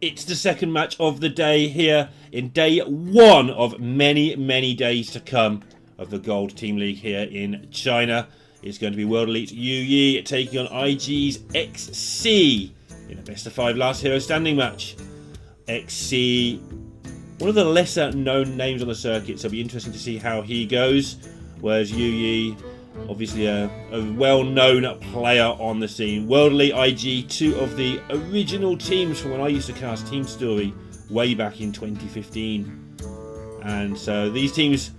It's the second match of the day here in day one of many, many days to come of the Gold Team League here in China. It's going to be World Elite YuYi taking on IG's XC in a best of 5 last hero standing match. XC, one of the lesser known names on the circuit, so it'll be interesting to see how he goes. Whereas YuYi, obviously a well-known player on the scene. World Elite IG, 2 of the original teams from when I used to cast Team Story way back in 2015. And so these teams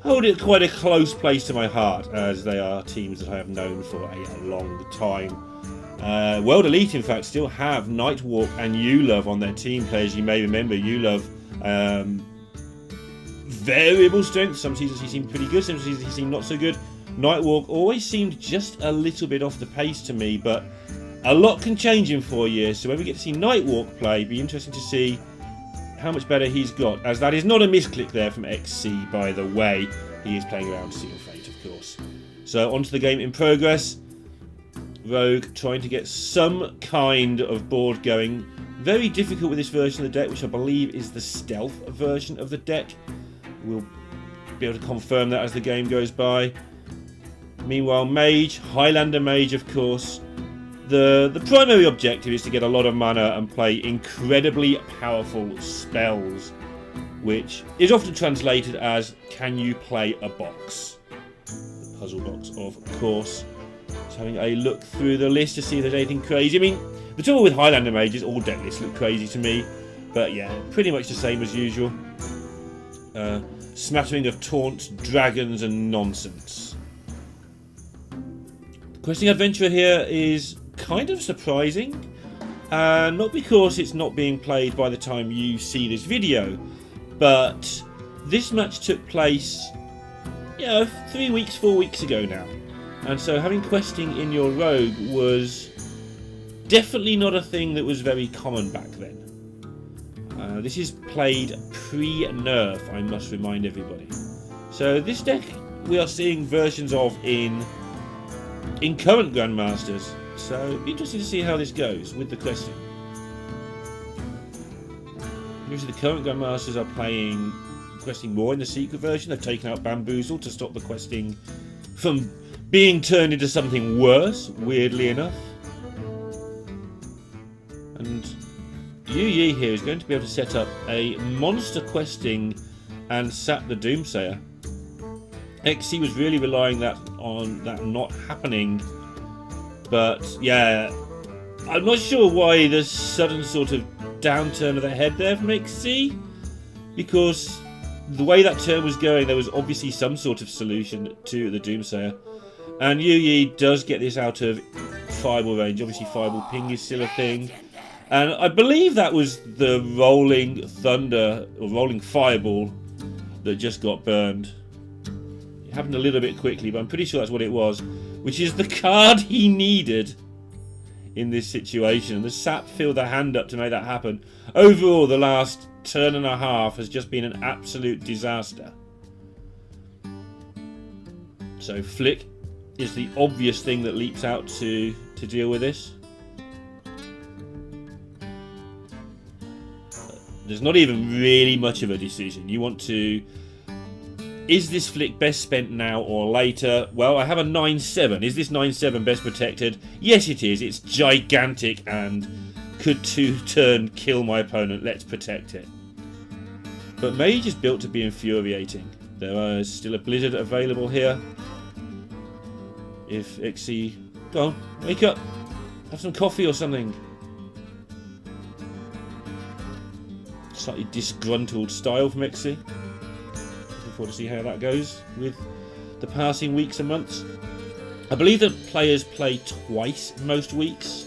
hold it quite a close place to my heart, as they are teams that I have known for a long time. World Elite, in fact, still have Nightwalk and YuLove on their team. Players you may remember, YuLove, variable strength. Some seasons he seemed pretty good, some seasons he seemed not so good. Nightwalk always seemed just a little bit off the pace to me, but a lot can change in 4 years. So when we get to see Nightwalk play, it'll be interesting to see how much better he's got, as that is not a misclick there from XC, by the way. He is playing around Seal Fate, of course. So onto the game in progress. Rogue trying to get some kind of board going. Very difficult with this version of the deck, which I believe is the stealth version of the deck. We'll be able to confirm that as the game goes by. Meanwhile, Mage, Highlander Mage, of course. The primary objective is to get a lot of mana and play incredibly powerful spells, which is often translated as, can you play a box? The puzzle box, of course. Just having a look through the list to see if there's anything crazy. I mean, the trouble with Highlander Mage is all deck lists look crazy to me, but yeah, pretty much the same as usual. Smattering of taunts, dragons, and nonsense. The questing adventure here is kind of surprising, not because it's not being played by the time you see this video, but this match took place 3 weeks, 4 weeks ago now, and so having questing in your rogue was definitely not a thing that was very common back then. This is played pre-nerf, I must remind everybody. So this deck we are seeing versions of in current Grandmasters. So it'll be interesting to see how this goes with the questing. Usually the current Grandmasters are playing questing more in the secret version. They've taken out Bamboozle to stop the questing from being turned into something worse, weirdly enough. And YuYi here is going to be able to set up a monster questing and sap the Doomsayer. XC was really relying on that not happening, but yeah, I'm not sure why the sudden sort of downturn of the head there from XC, because the way that turn was going, there was obviously some sort of solution to the Doomsayer, and YuYi does get this out of fireball range. Obviously fireball ping is still a thing, and I believe that was the rolling thunder or rolling fireball that just got burned. It happened a little bit quickly, but I'm pretty sure that's what it was, which is the card he needed in this situation. The sap filled the hand up to make that happen. Overall, the last turn and a half has just been an absolute disaster. So Flick is the obvious thing that leaps out to deal with this. There's not even really much of a decision. You want to... Is this Flick best spent now or later? Well, I have a 9-7. Is this 9-7 best protected? Yes, it is. It's gigantic and could 2-turn kill my opponent. Let's protect it. But Mage is built to be infuriating. There is still a Blizzard available here. If XC... Go on, wake up. Have some coffee or something. Slightly disgruntled style from XC. Looking forward to see how that goes with the passing weeks and months. I believe that players play twice most weeks,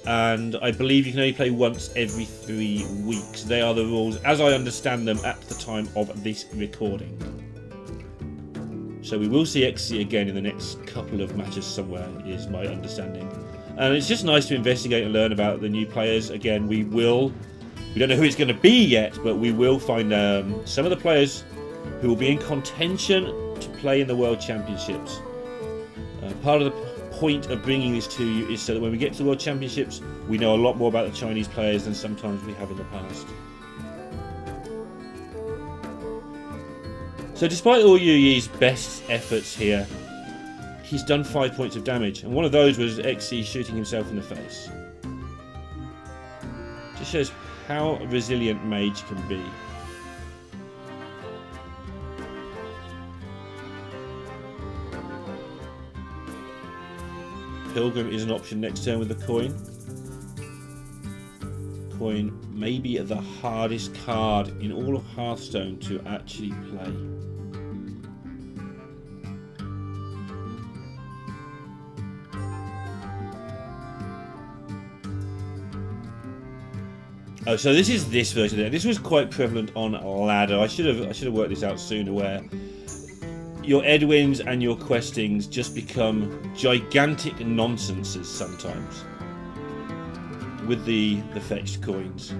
and I believe you can only play once every 3 weeks. They are the rules as I understand them at the time of this recording. So we will see XC again in the next couple of matches somewhere, is my understanding. And it's just nice to investigate and learn about the new players. Again, we don't know who it's going to be yet, but we will find some of the players who will be in contention to play in the World Championships. Part of point of bringing this to you is so that when we get to the World Championships, we know a lot more about the Chinese players than sometimes we have in the past. So despite all YuYi's best efforts here, he's done 5 points of damage, and one of those was XC shooting himself in the face. Just shows how resilient Mage can be. Pilgrim is an option next turn with the coin. Coin may be the hardest card in all of Hearthstone to actually play. Oh, so this is this version there. This was quite prevalent on ladder. I should have worked this out sooner, where your Edwins and your questings just become gigantic nonsenses sometimes with the fetched coins.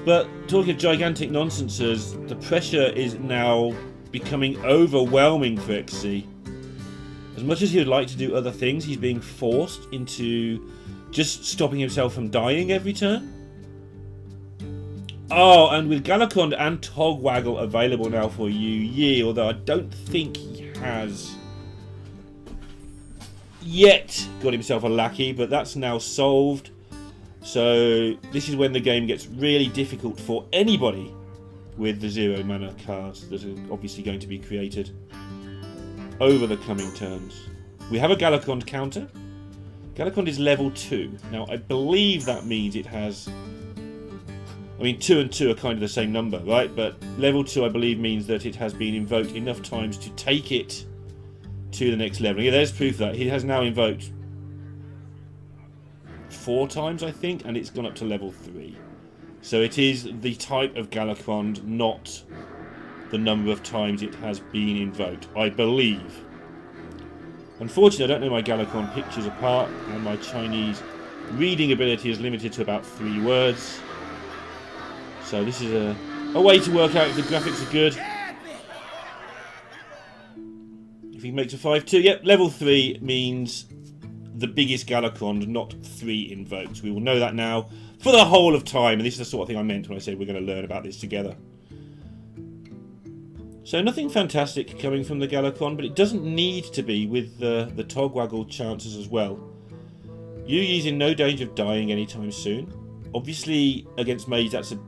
But talking of gigantic nonsenses, the pressure is now becoming overwhelming for XC. As much as he would like to do other things, he's being forced into just stopping himself from dying every turn. Oh, and with Galakond and Togwaggle available now for YuYi, although I don't think he has yet got himself a lackey, but that's now solved. So this is when the game gets really difficult for anybody with the 0 mana cards that are obviously going to be created over the coming turns. We have a Galakond counter. Galakond is level 2. Now, I believe that means it has... I mean, 2 and 2 are kind of the same number, right? But level 2, I believe, means that it has been invoked enough times to take it to the next level. Yeah, there's proof that. He has now invoked 4 times, I think, and it's gone up to level 3. So it is the type of Galakond, not the number of times it has been invoked, I believe. Unfortunately, I don't know my Galakond pictures apart, and my Chinese reading ability is limited to about 3 words. So this is a way to work out if the graphics are good. If he makes a 5-2, yep, level 3 means the biggest Galakond, not 3 invoked. We will know that now for the whole of time, and this is the sort of thing I meant when I said we're going to learn about this together. So nothing fantastic coming from the Galakond, but it doesn't need to be with the Togwaggle chances as well. YuYi's in no danger of dying anytime soon. Obviously, against Mage, that's a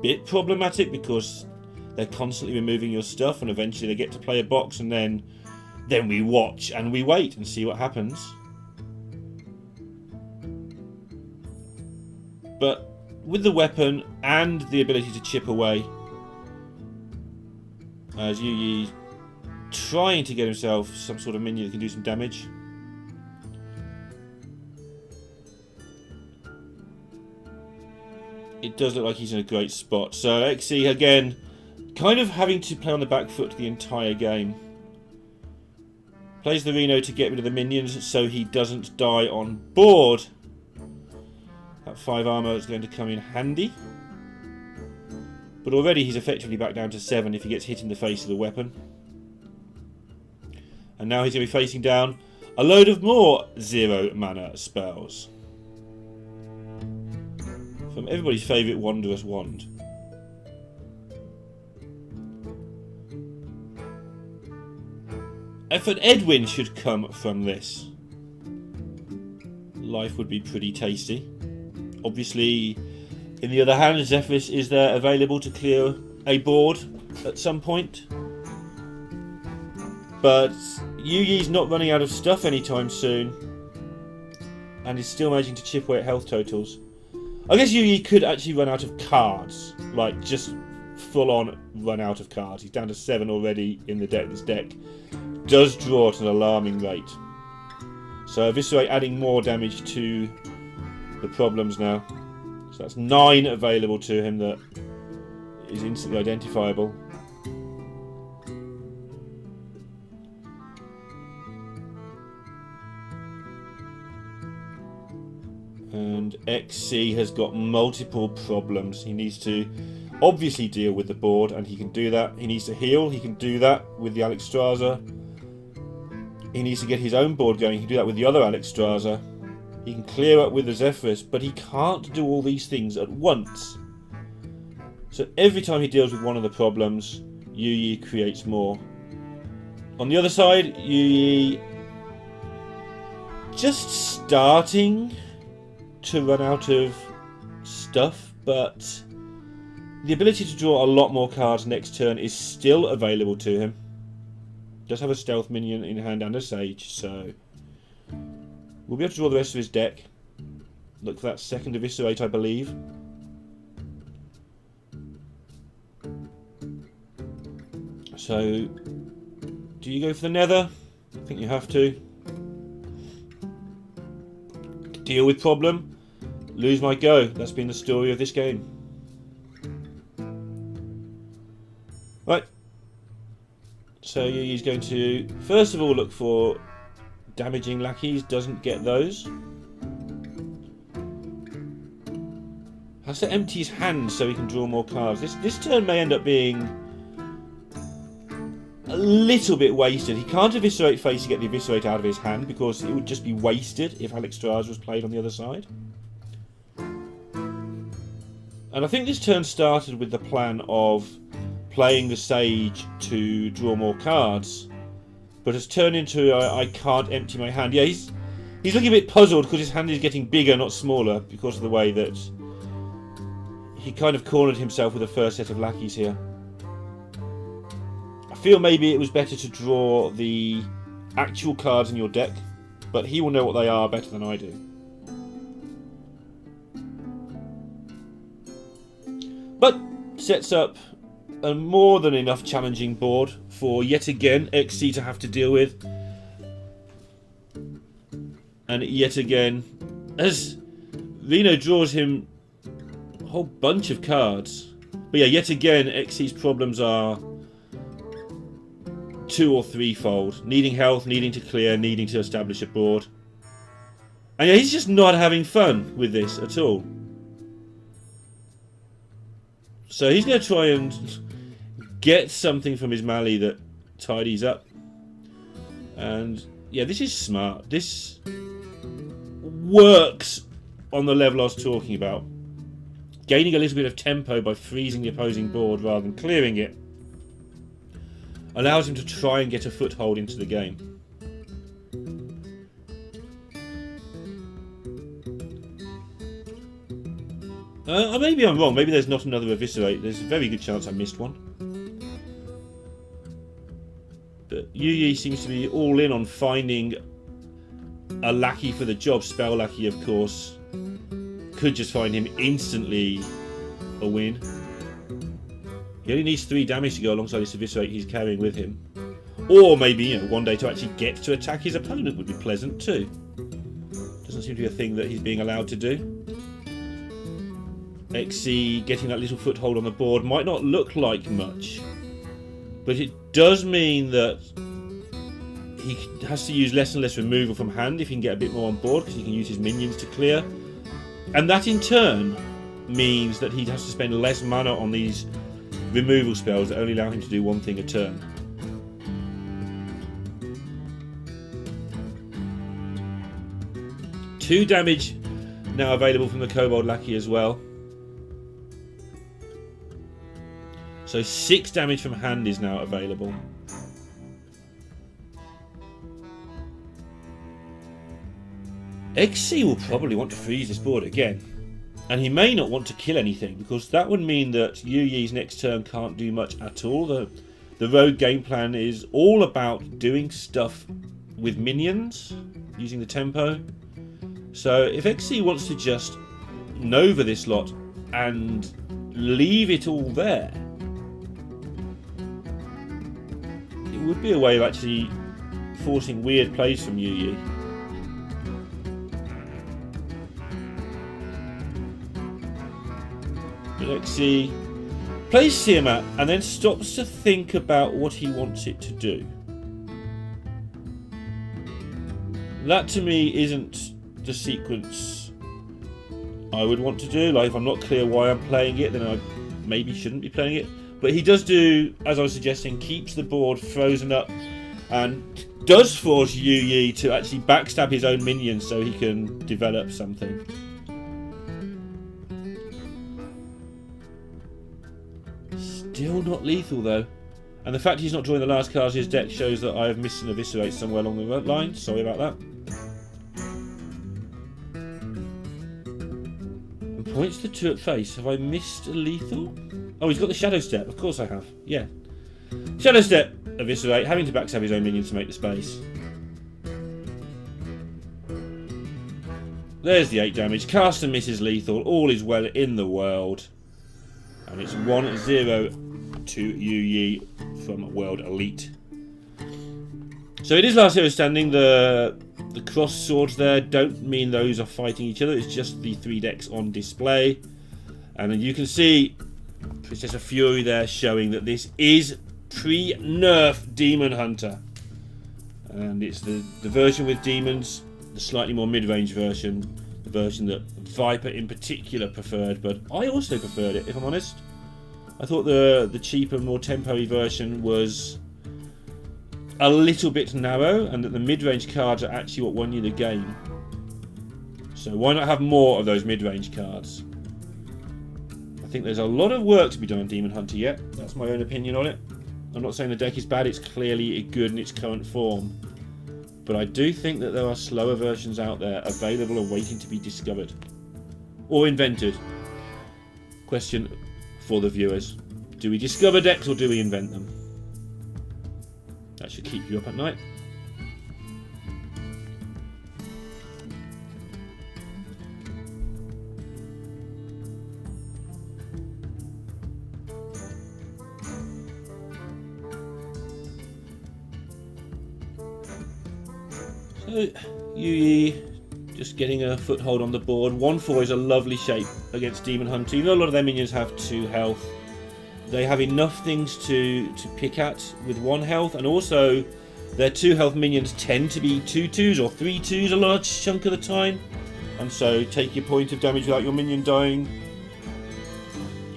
bit problematic because they're constantly removing your stuff, and eventually they get to play a box, and then we watch and we wait and see what happens. But with the weapon and the ability to chip away, as YuYi trying to get himself some sort of minion that can do some damage. It does look like he's in a great spot. So XC again, kind of having to play on the back foot the entire game. Plays the Reno to get rid of the minions so he doesn't die on board. That 5 armor is going to come in handy. But already he's effectively back down to 7 if he gets hit in the face with a weapon. And now he's going to be facing down a load of more 0 mana spells. From everybody's favourite Wondrous Wand. If an Edwin should come from this, life would be pretty tasty. Obviously, in the other hand, Zephyrus is there available to clear a board at some point. But YuYi's not running out of stuff anytime soon, and is still managing to chip away at health totals. I guess YuYi could actually run out of cards, like just full on run out of cards. He's down to 7 already in the deck. This deck does draw at an alarming rate. So Eviscerate adding more damage to the problems now. So that's 9 available to him that is instantly identifiable. And XC has got multiple problems. He needs to obviously deal with the board, and he can do that. He needs to heal. He can do that with the Alexstrasza. he needs to get his own board going. He can do that with the other Alexstrasza. He can clear up with the Zephyrus, but he can't do all these things at once. So every time he deals with one of the problems, YuYi creates more. On the other side, YuYi just starting to run out of stuff, but the ability to draw a lot more cards next turn is still available to him. Does have a stealth minion in hand and a sage, so we'll be able to draw the rest of his deck. Look for that second Eviscerate, I believe. So, do you go for the Nether? I think you have to. Deal with problem. Lose my go. That's been the story of this game. Right. So he's going to, first of all, look for damaging lackeys. Doesn't get those. Has to empty his hand so he can draw more cards. This turn may end up being a little bit wasted. He can't Eviscerate face to get the Eviscerate out of his hand because it would just be wasted if Alexstrasza was played on the other side. And I think this turn started with the plan of playing the Sage to draw more cards, but has turned into I can't empty my hand. Yeah, he's looking a bit puzzled because his hand is getting bigger, not smaller, because of the way that he kind of cornered himself with the first set of lackeys here. I feel maybe it was better to draw the actual cards in your deck, but he will know what they are better than I do. But sets up a more than enough challenging board for yet again XC to have to deal with. And yet again, as Reno draws him a whole bunch of cards. But yeah, yet again, XC's problems are two or threefold. Needing health, needing to clear, needing to establish a board. And yeah, he's just not having fun with this at all. So he's going to try and get something from his Mali that tidies up. And yeah, this is smart. This works on the level I was talking about. Gaining a little bit of tempo by freezing the opposing board rather than clearing it allows him to try and get a foothold into the game. Maybe I'm wrong. Maybe there's not another Eviscerate. There's a very good chance I missed one. But YuYi seems to be all in on finding a lackey for the job. Spell lackey, of course, could just find him instantly a win. He only needs 3 damage to go alongside this Eviscerate he's carrying with him. Or maybe, you know, one day to actually get to attack his opponent would be pleasant too. Doesn't seem to be a thing that he's being allowed to do. XC getting that little foothold on the board might not look like much, but it does mean that he has to use less and less removal from hand if he can get a bit more on board, because he can use his minions to clear. And that in turn means that he has to spend less mana on these removal spells that only allow him to do one thing a turn. Two damage now available from the Kobold Lackey as well. So 6 damage from hand is now available. XC will probably want to freeze this board again. And he may not want to kill anything, because that would mean that YuYi's next turn can't do much at all. The road game plan is all about doing stuff with minions, using the tempo. So if XC wants to just Nova this lot and leave it all there, it would be a way of actually forcing weird plays from YuYi. XC plays Tiamat and then stops to think about what he wants it to do. That to me isn't the sequence I would want to do. Like, if I'm not clear why I'm playing it, then I maybe shouldn't be playing it. But he does do, as I was suggesting, keeps the board frozen up and does force YuYi to actually backstab his own minions so he can develop something. Still not lethal though. And the fact he's not drawing the last cards of his deck shows that I have missed an Eviscerate somewhere along the line. Sorry about that. And points the 2 at face. Have I missed a lethal? Oh, he's got the Shadow Step. Of course I have. Yeah. Shadow Step, Eviscerate, having to backstab his own minions to make the space. There's the 8 damage. Caster misses lethal. All is well in the world. And it's 1-0 to YuYi from World Elite. So it is last hero standing. The cross swords there don't mean those are fighting each other. It's just the 3 decks on display. And then you can see Princess of Fury there showing that this is pre-nerf Demon Hunter. And it's the version with demons, the slightly more mid-range version, the version that Viper in particular preferred, but I also preferred it, if I'm honest. I thought the cheaper, more tempo-y version was a little bit narrow, and that the mid-range cards are actually what won you the game. So why not have more of those mid-range cards? I think there's a lot of work to be done on Demon Hunter yet. That's my own opinion on it. I'm not saying the deck is bad, it's clearly good in its current form. But I do think that there are slower versions out there available and waiting to be discovered. Or invented. Question for the viewers. Do we discover decks or do we invent them? That should keep you up at night. So, YuYi just getting a foothold on the board. 1-4 is a lovely shape against Demon Hunter. Even though a lot of their minions have 2 health, they have enough things to pick at with 1 health, and also their 2 health minions tend to be 2/2s or 3/2s a large chunk of the time, and so take your point of damage without your minion dying.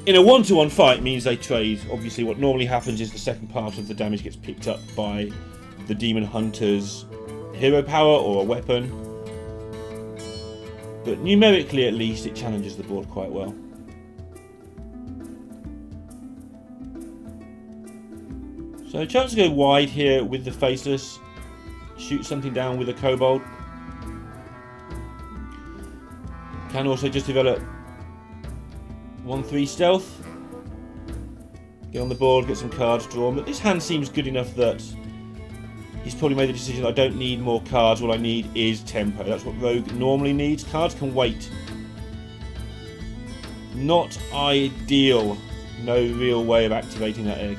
In a 1-to-1 fight means they trade. Obviously what normally happens is the second part of the damage gets picked up by the Demon Hunter's hero power or a weapon, but numerically at least it challenges the board quite well. So chance to go wide here with the Faceless, shoot something down with a Kobold. Can also just develop 1-3 stealth, get on the board, get some cards drawn, but this hand seems good enough that he's probably made the decision that I don't need more cards, all I need is tempo. That's what Rogue normally needs. Cards can wait. Not ideal. No real way of activating that egg.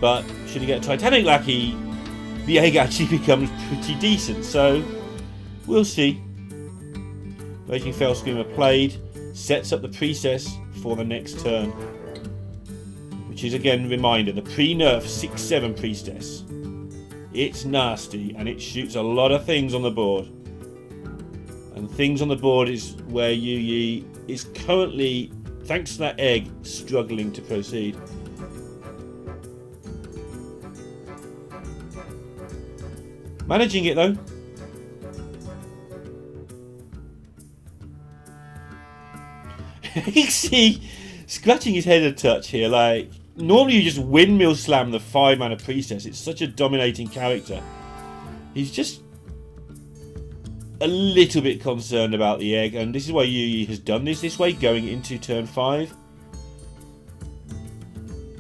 But should he get a Titanic Lackey, the egg actually becomes pretty decent, so we'll see. Raging Fell Screamer played, sets up the Priestess for the next turn. Which is again, reminder, the pre-nerf 6/7 Priestess. It's nasty and it shoots a lot of things on the board. And things on the board is where YuYi is currently, thanks to that egg, struggling to proceed. Managing it though. You see, scratching his head a touch here, like, normally you just windmill slam the 5-mana Priestess. It's such a dominating character. He's just a little bit concerned about the egg, and this is why YuYi has done this way, going into turn 5.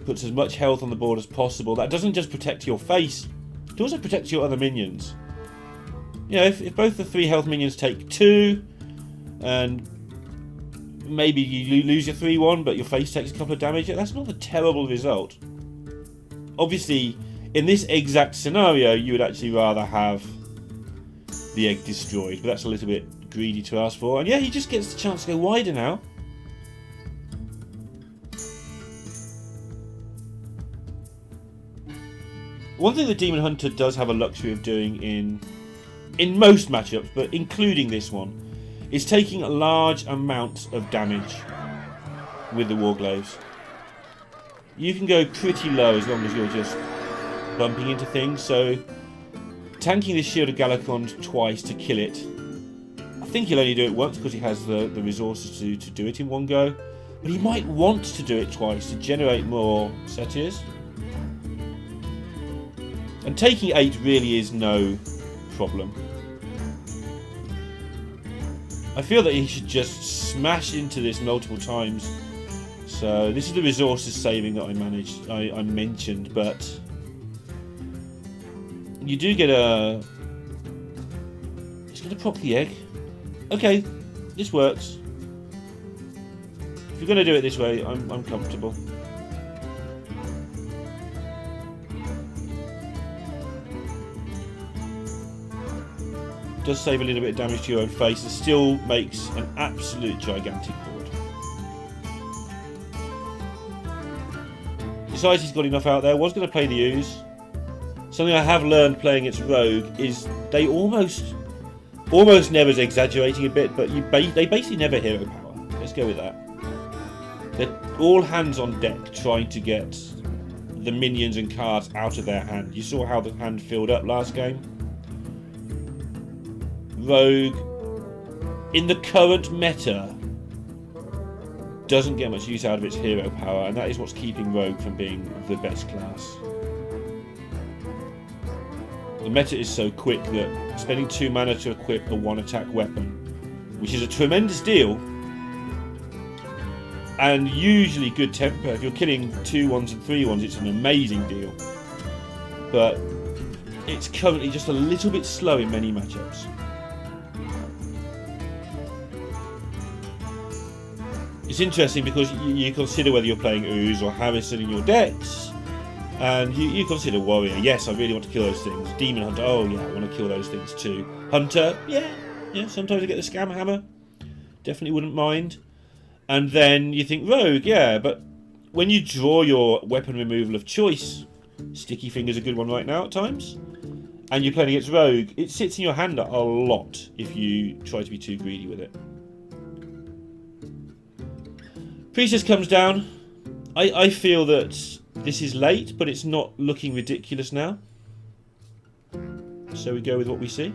Puts as much health on the board as possible. That doesn't just protect your face, it also protects your other minions. You know, if both the 3 health minions take 2, and maybe you lose your 3-1, but your face takes a couple of damage, that's not a terrible result. Obviously, in this exact scenario, you would actually rather have the egg destroyed, but that's a little bit greedy to ask for. And yeah, he just gets the chance to go wider now. One thing that Demon Hunter does have a luxury of doing in most matchups, but including this one, is taking a large amount of damage with the Warglaives. You can go pretty low as long as you're just bumping into things, so tanking the Shield of Galakond twice to kill it. I think he'll only do it once because he has the resources to do it in one go. But he might want to do it twice to generate more Satyrs. And taking 8 really is no problem. I feel that he should just smash into this multiple times. So this is the resources saving that I mentioned, but you do get a... He's going to proc the egg. Okay, this works. If you're going to do it this way, I'm comfortable. Does save a little bit of damage to your own face. It still makes an absolute gigantic board. Decides he's got enough out there. Was going to play the ooze. Something I have learned playing its rogue is they almost never exaggerating a bit, but they basically never hero power. Let's go with that. They're all hands on deck trying to get the minions and cards out of their hand. You saw how the hand filled up last game. Rogue, in the current meta, doesn't get much use out of its hero power, and that is what's keeping Rogue from being the best class. The meta is so quick that spending 2 mana to equip a 1 attack weapon, which is a tremendous deal, and usually good temper. If you're killing 2 1s and 3 1s, it's an amazing deal. But it's currently just a little bit slow in many matchups. It's interesting because you consider whether you're playing Ooze or Harrison in your decks, and you consider Warrior. Yes, I really want to kill those things. Demon Hunter, oh yeah, I want to kill those things too. Hunter, yeah, sometimes I get the Scam Hammer. Definitely wouldn't mind. And then you think Rogue, yeah, but when you draw your weapon removal of choice, Sticky Finger's a good one right now at times, and you're playing against Rogue, it sits in your hand a lot if you try to be too greedy with it. Priestess comes down. I feel that this is late, but it's not looking ridiculous now. So we go with what we see.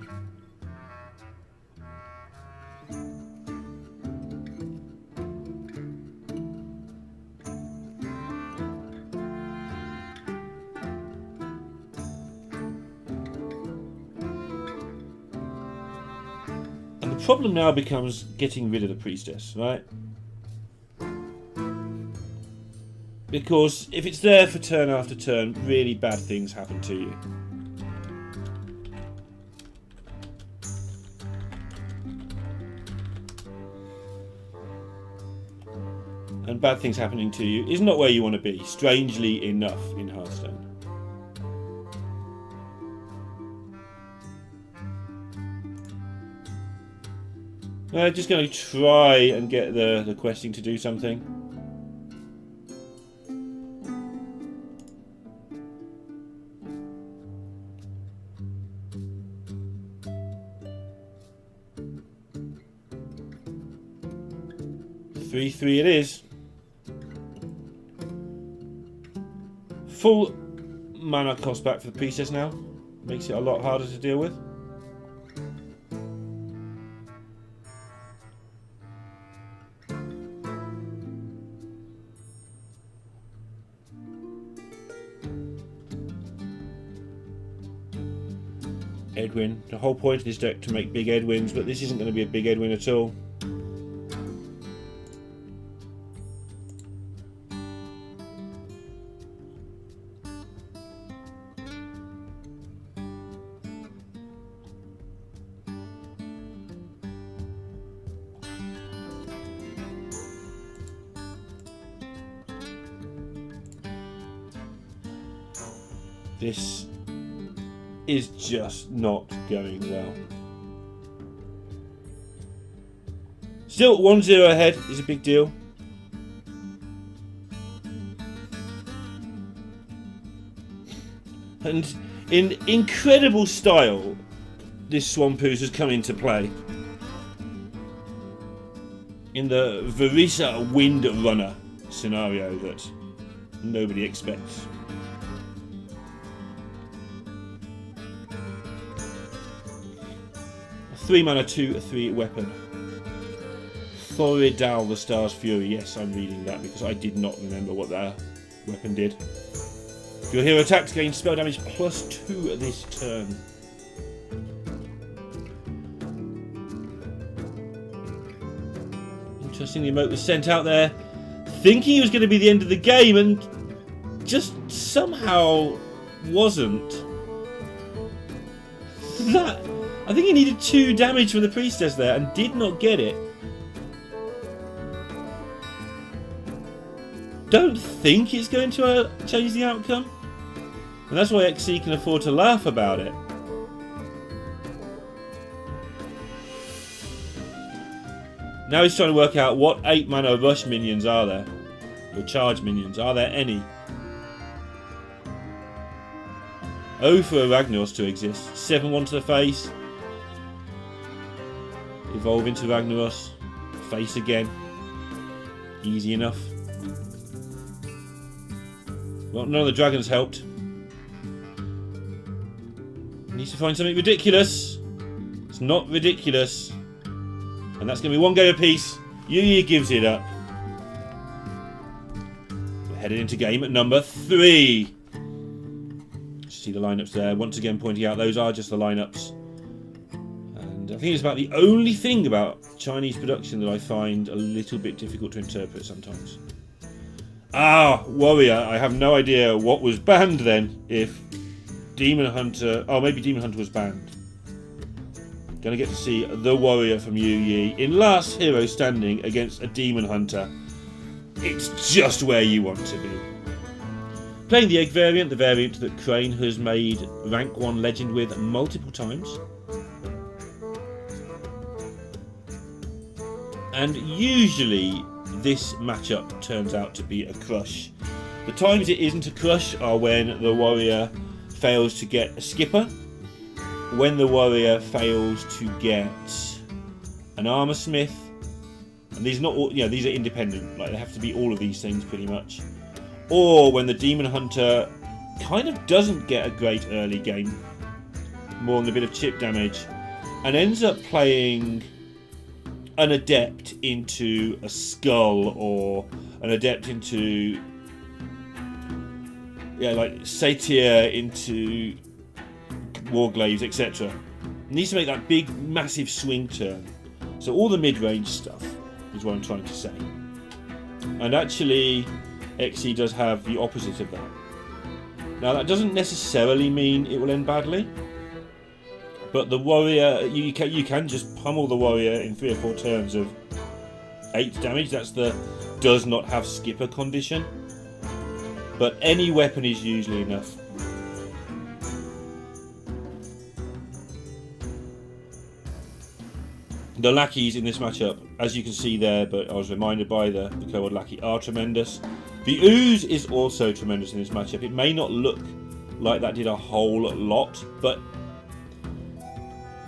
And the problem now becomes getting rid of the Priestess, right? Because if it's there for turn after turn, really bad things happen to you. And bad things happening to you is not where you want to be, strangely enough, in Hearthstone. Just going to try and get the questing to do something. Three it is. Full mana cost back for the Priestess now. Makes it a lot harder to deal with. Edwin. The whole point of this deck to make big Edwins, but this isn't going to be a big Edwin at all. This is just not going well. Still 1-0 ahead is a big deal. And in incredible style, this Swampoos has come into play. In the Varisa Wind Runner scenario that nobody expects. 3 mana, 2/3 weapon. Thoridal the Star's Fury. Yes, I'm reading that because I did not remember what that weapon did. Your hero attacks gain spell damage +2 this turn. Interesting, the emote was sent out there thinking it was going to be the end of the game and just somehow wasn't. That, I think he needed 2 damage from the priestess there and did not get it. Don't think it's going to change the outcome. And that's why XC can afford to laugh about it. Now he's trying to work out what 8 mana rush minions are there. Or charge minions. Are there any? Oh, for a Ragnaros to exist. 7-1 to the face. Evolve into Ragnaros. Face again. Easy enough. Well, none of the dragons helped. Needs to find something ridiculous. It's not ridiculous. And that's going to be 1 game apiece. YuYi gives it up. We're headed into game at number 3. See the lineups there. Once again pointing out those are just the lineups. And I think it's about the only thing about Chinese production that I find a little bit difficult to interpret sometimes. Ah, Warrior. I have no idea what was banned then. If Demon Hunter... Oh, maybe Demon Hunter was banned. Gonna get to see the Warrior from YuYi in last hero standing against a Demon Hunter. It's just where you want to be. Playing the Egg variant, the variant that Crane has made rank 1 legend with multiple times. And usually this matchup turns out to be a crush. The times it isn't a crush are when the Warrior fails to get a skipper, when the Warrior fails to get an Armor Smith, and these are not all, these are independent, like they have to be all of these things pretty much. Or when the Demon Hunter kind of doesn't get a great early game, more than a bit of chip damage, and ends up playing an Adept into a Skull, or an Adept into, like Satyr into Warglaives, etc. Needs to make that big, massive swing turn. So all the mid-range stuff is what I'm trying to say. And actually, XE does have the opposite of that. Now that doesn't necessarily mean it will end badly, but the Warrior, you can just pummel the Warrior in 3 or 4 turns of 8 damage. That's the does not have skipper condition. But any weapon is usually enough. The lackeys in this matchup, as you can see there, but I was reminded by the Kobold lackey, are tremendous. The Ooze is also tremendous in this matchup. It may not look like that did a whole lot, but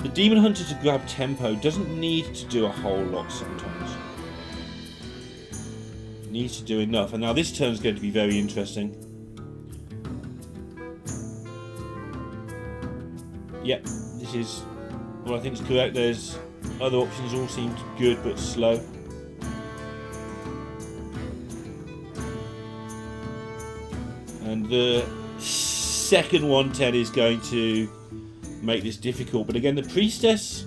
the Demon Hunter to grab tempo doesn't need to do a whole lot sometimes. It needs to do enough. And now this turn's going to be very interesting. Yep, this is what I think is correct. There's other options all seemed good but slow. And the second 110 is going to make this difficult. But again, the Priestess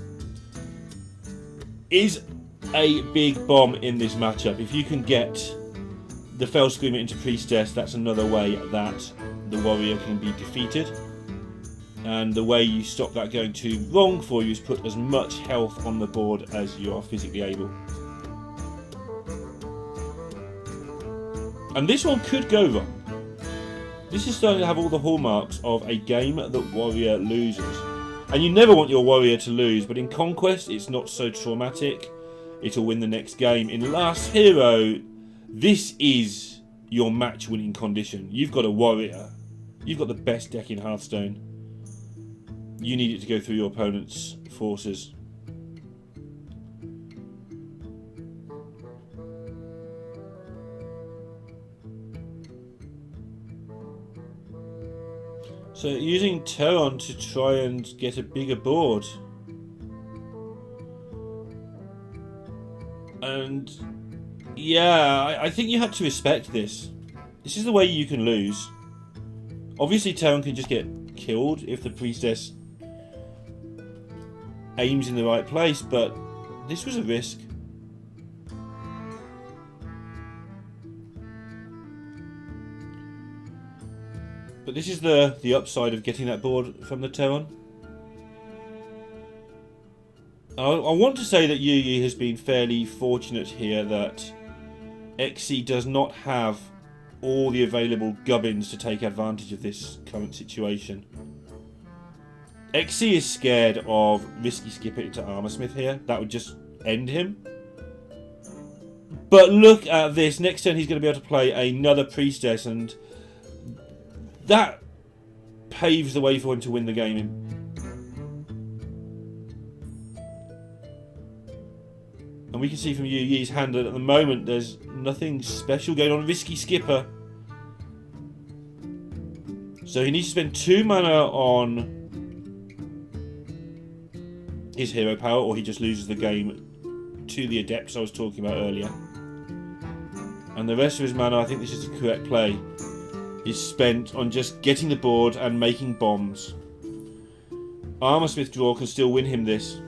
is a big bomb in this matchup. If you can get the Fell Screamer into Priestess, that's another way that the Warrior can be defeated. And the way you stop that going too wrong for you is put as much health on the board as you are physically able. And this one could go wrong. This is starting to have all the hallmarks of a game that Warrior loses. And you never want your Warrior to lose, but in Conquest it's not so traumatic. It'll win the next game. In Last Hero, this is your match winning condition. You've got a Warrior. You've got the best deck in Hearthstone. You need it to go through your opponent's forces. So using Terron to try and get a bigger board. And yeah, I think you have to respect this. This is the way you can lose. Obviously, Terran can just get killed if the priestess aims in the right place, but this was a risk. But this is the upside of getting that board from the Terran. I want to say that YuYi has been fairly fortunate here that XC does not have all the available gubbins to take advantage of this current situation. XC is scared of risky skipping to Armorsmith here. That would just end him. But look at this. Next turn he's going to be able to play another priestess, and that paves the way for him to win the game. And we can see from YuYi's hand that at the moment there's nothing special going on. Risky skipper. So he needs to spend 2 mana on his hero power, or he just loses the game to the adepts I was talking about earlier. And the rest of his mana, I think this is the correct play, is spent on just getting the board and making bombs. Armorsmith draw can still win him this.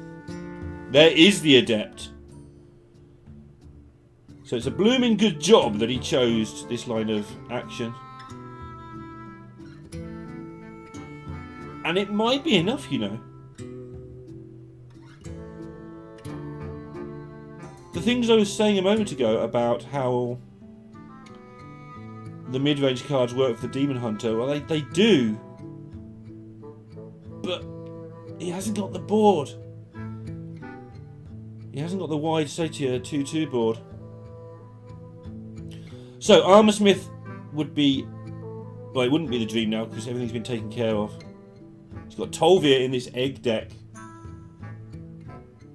There is the adept. So it's a blooming good job that he chose this line of action. And it might be enough, you know. The things I was saying a moment ago about how the mid-range cards work for the Demon Hunter, well, they do. But he hasn't got the board. He hasn't got the wide Satyr 2-2 board. So Armorsmith would be... well, it wouldn't be the dream now because everything's been taken care of. He's got Tolvir in this egg deck.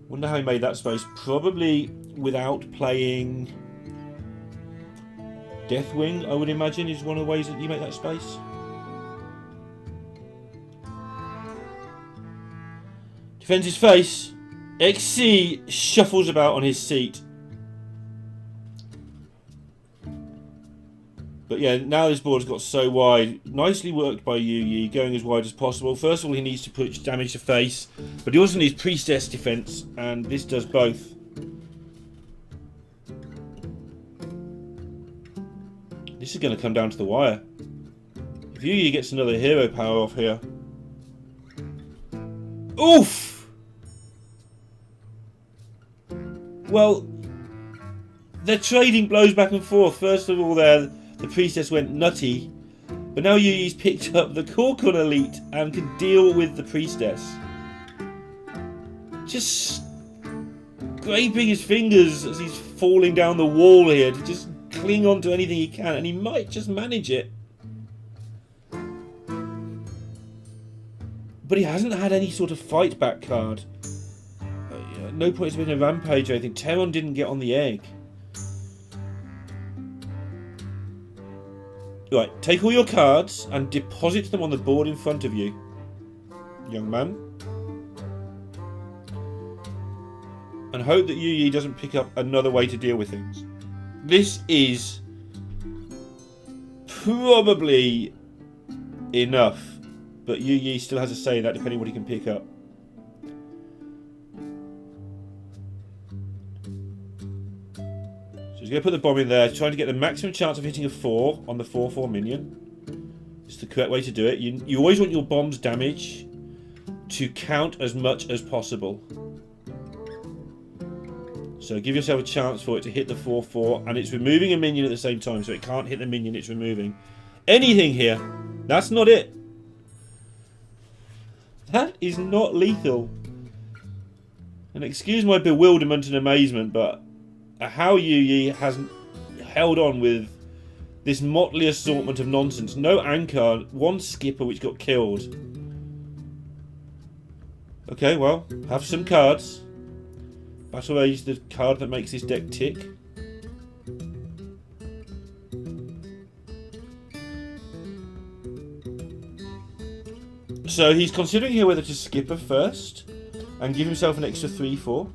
Wonder how he made that space. Probably without playing Deathwing, I would imagine, is one of the ways that you make that space. Defends his face. XC shuffles about on his seat. But yeah, now this board's got so wide. Nicely worked by YuYi, going as wide as possible. First of all, he needs to push damage to face, but he also needs priestess defense, and this does both. This is going to come down to the wire. If YuYi gets another hero power off here... oof! Well, they're trading blows back and forth. First of all, the priestess went nutty, but now YuYi's picked up the Korkon Elite and can deal with the priestess. Just scraping his fingers as he's falling down the wall here to just cling on to anything he can, and he might just manage it. But he hasn't had any sort of fight back card. At no point has been a rampage or anything. Terran didn't get on the egg. Right, take all your cards and deposit them on the board in front of you, young man. And hope that YuYi doesn't pick up another way to deal with things. This is probably enough, but YuYi still has a say in that depending on what he can pick up. He's going to put the bomb in there, trying to get the maximum chance of hitting a 4 on the 4/4 minion. It's the correct way to do it. You always want your bomb's damage to count as much as possible. So give yourself a chance for it to hit the 4/4, and it's removing a minion at the same time, so it can't hit the minion it's removing. Anything here. That's not it. That is not lethal. And excuse my bewilderment and amazement, but how YuYi has held on with this motley assortment of nonsense. No anchor, one skipper which got killed. Okay, well, have some cards. Battle Rage, the card that makes this deck tick. So he's considering here whether to skipper first and give himself an extra 3/4.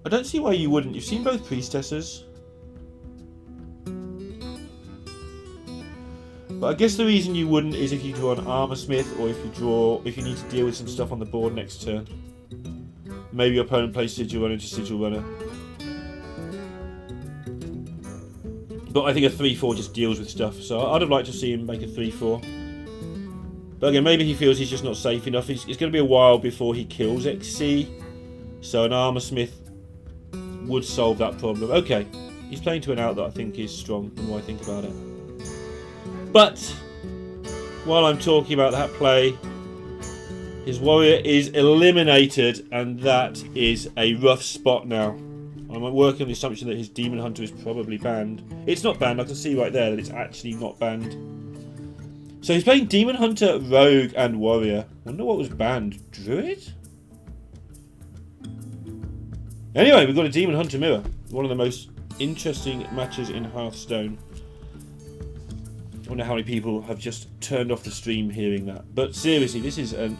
I don't see why you wouldn't. You've seen both priestesses. But I guess the reason you wouldn't is if you draw an armor smith, or if you need to deal with some stuff on the board next turn. Maybe your opponent plays sigil runner to sigil runner. But I think a 3-4 just deals with stuff, so I'd have liked to see him make a 3-4. But again, maybe he feels he's just not safe enough. It's going to be a while before he kills XC, so an armor smith would solve that problem. Okay, he's playing to an out that I think is strong, the more I think about it. But while I'm talking about that play, his warrior is eliminated, and that is a rough spot now. I'm working on the assumption that his demon hunter is probably banned. It's not banned. I can see right there that it's actually not banned. So he's playing demon hunter, rogue, and warrior. Wonder what was banned. Druid? Anyway, we've got a demon hunter mirror. One of the most interesting matches in Hearthstone. I wonder how many people have just turned off the stream hearing that. But seriously, this is a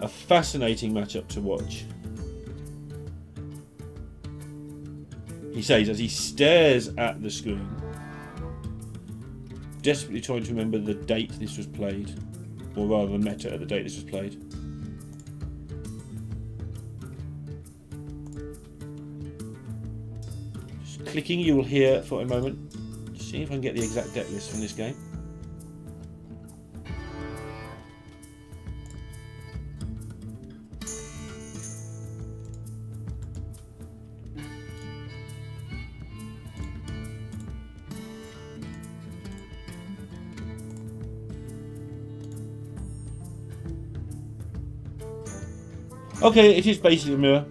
fascinating matchup to watch. He says as he stares at the screen, desperately trying to remember the date this was played, or rather the meta at the date this was played. Just clicking, you will hear for a moment. Just seeing if I can get the exact deck list from this game. Okay, it is basically a mirror.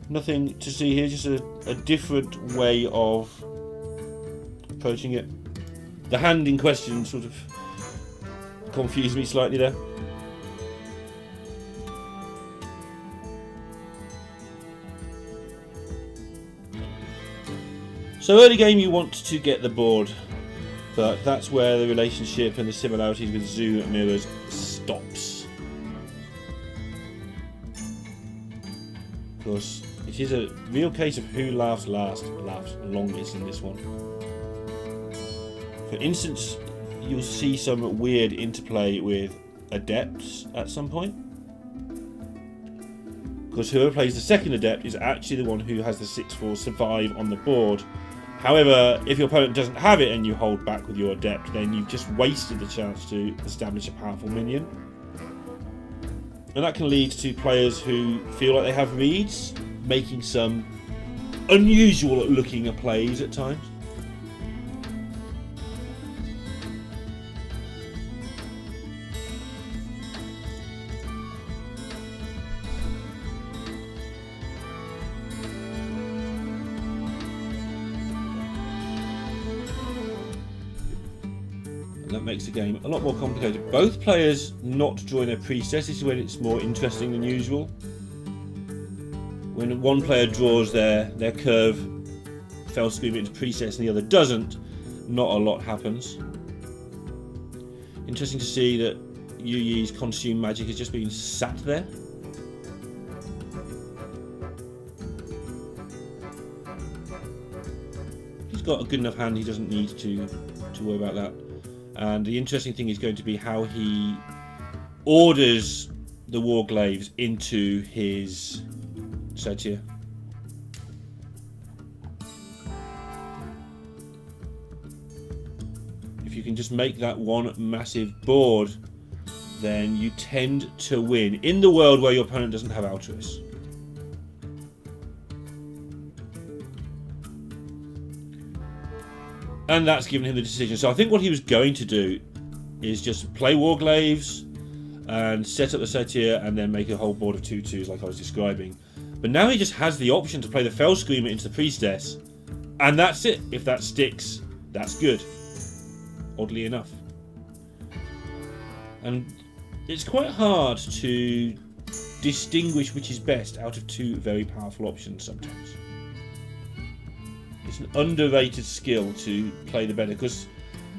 Nothing to see here, just a different way of approaching it. The hand in question sort of confused me slightly there. So early game you want to get the board, but that's where the relationship and the similarities with Zoo mirrors stops. Of course, it is a real case of who laughs last, laughs longest in this one. For instance, you'll see some weird interplay with adepts at some point. Because whoever plays the second adept is actually the one who has the 6/4 survive on the board. However, if your opponent doesn't have it and you hold back with your adept, then you've just wasted the chance to establish a powerful minion. And that can lead to players who feel like they have reads, making some unusual looking plays at times. That makes the game a lot more complicated. Both players not drawing their priestess. This is when it's more interesting than usual. When one player draws their curve, fell scream into priestess, and the other doesn't, not a lot happens. Interesting to see that YuYi's consume magic has just been sat there. He's got a good enough hand, he doesn't need to worry about that. And the interesting thing is going to be how he orders the Warglaives into his Satyr. If you can just make that one massive board, then you tend to win in the world where your opponent doesn't have Altruis. And that's given him the decision. So I think what he was going to do is just play Warglaives and set up the Satyr and then make a whole board of 2/2s like I was describing. But now he just has the option to play the Fell Screamer into the Priestess. And that's it. If that sticks, that's good. Oddly enough. And it's quite hard to distinguish which is best out of two very powerful options sometimes. It's an underrated skill to play the better, because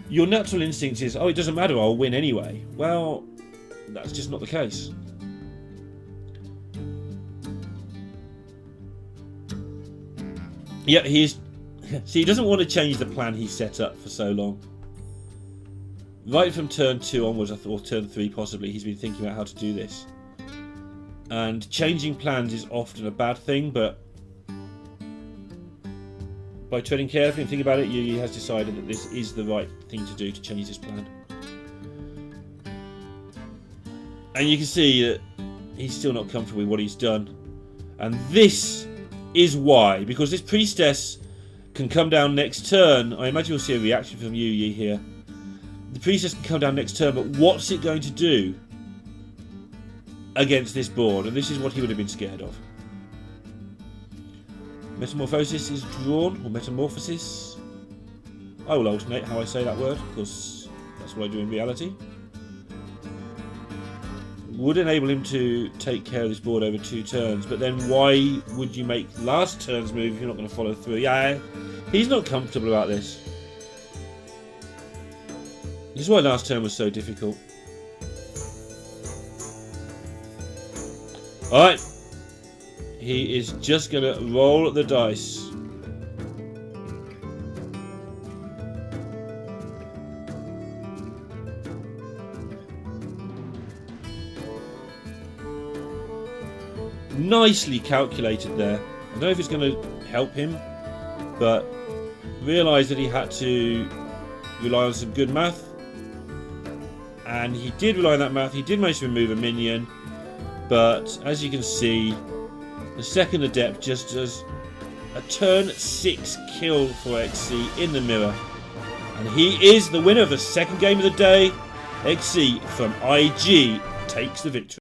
your natural instinct is, oh, it doesn't matter, I'll win anyway. Well, that's just not the case. Yeah, he is. See, he doesn't want to change the plan he set up for so long. Right from turn 2 onwards, or turn 3 possibly, he's been thinking about how to do this. And changing plans is often a bad thing, but by treading carefully and thinking about it, YuYi has decided that this is the right thing to do to change this plan. And you can see that he's still not comfortable with what he's done. And this is why, because this priestess can come down next turn. I imagine we'll see a reaction from YuYi here. The priestess can come down next turn, but what's it going to do against this board? And this is what he would have been scared of. Metamorphosis is drawn, or metamorphosis. I will alternate how I say that word, because that's what I do in reality. Would enable him to take care of this board over 2 turns, but then why would you make last turn's move if you're not going to follow through? Yeah, he's not comfortable about this. This is why last turn was so difficult. Alright. He is just going to roll the dice. Nicely calculated there. I don't know if it's going to help him, but realised that he had to rely on some good math. And he did rely on that math. He did manage to remove a minion, but as you can see, the second adept just does a turn 6 kill for XC in the mirror. And he is the winner of the second game of the day. XC from IG takes the victory.